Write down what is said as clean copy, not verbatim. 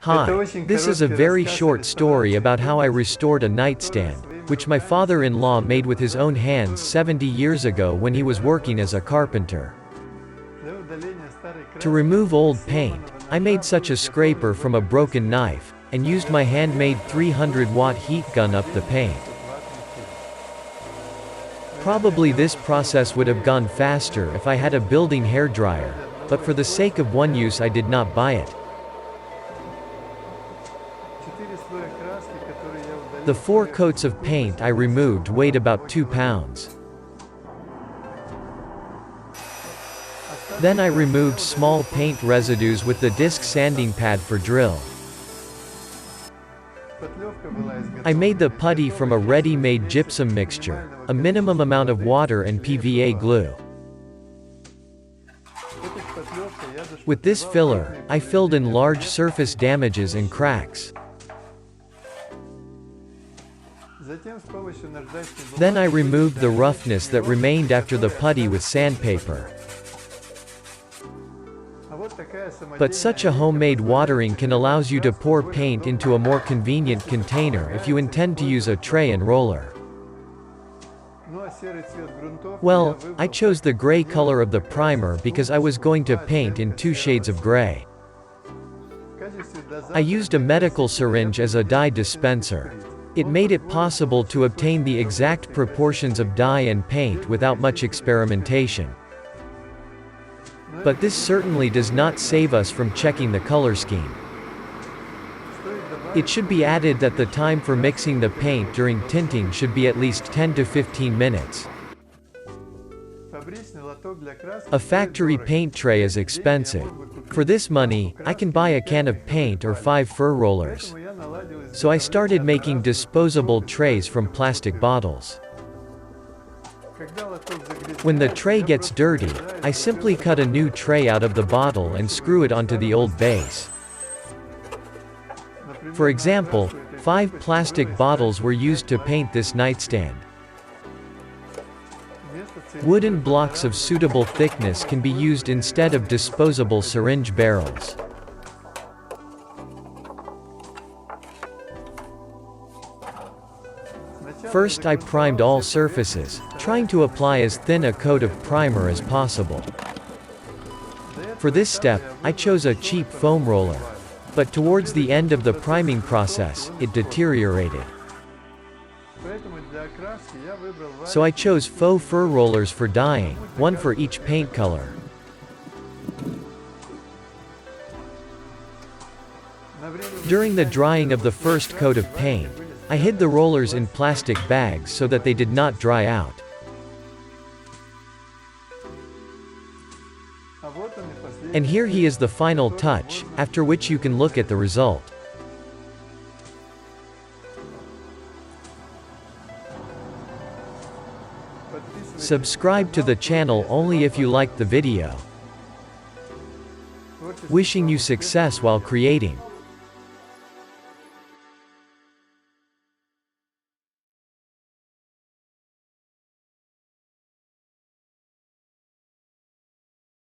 Hi, this is a very short story about how I restored a nightstand, which my father-in-law made with his own hands 70 years ago when he was working as a carpenter. To remove old paint, I made such a scraper from a broken knife, and used my handmade 300-watt heat gun up the paint. Probably this process would have gone faster if I had a building hairdryer, but for the sake of one use I did not buy it. The 4 coats of paint I removed weighed about 2 pounds. Then I removed small paint residues with the disc sanding pad for drill. I made the putty from a ready-made gypsum mixture, a minimum amount of water and PVA glue. With this filler, I filled in large surface damages and cracks. Then I removed the roughness that remained after the putty with sandpaper. But such a homemade watering can allows you to pour paint into a more convenient container if you intend to use a tray and roller. Well, I chose the gray color of the primer because I was going to paint in 2 shades of gray. I used a medical syringe as a dye dispenser. It made it possible to obtain the exact proportions of dye and paint without much experimentation. But this certainly does not save us from checking the color scheme. It should be added that the time for mixing the paint during tinting should be at least 10 to 15 minutes. A factory paint tray is expensive. For this money, I can buy a can of paint or 5 fur rollers. So I started making disposable trays from plastic bottles. When the tray gets dirty, I simply cut a new tray out of the bottle and screw it onto the old base. For example, 5 plastic bottles were used to paint this nightstand. Wooden blocks of suitable thickness can be used instead of disposable syringe barrels. First I primed all surfaces, trying to apply as thin a coat of primer as possible. For this step, I chose a cheap foam roller. But towards the end of the priming process, it deteriorated. So I chose faux fur rollers for dyeing, 1 for each paint color. During the drying of the first coat of paint, I hid the rollers in plastic bags so that they did not dry out. And here he is, the final touch, after which you can look at the result. Subscribe to the channel only if you liked the video. Wishing you success while creating.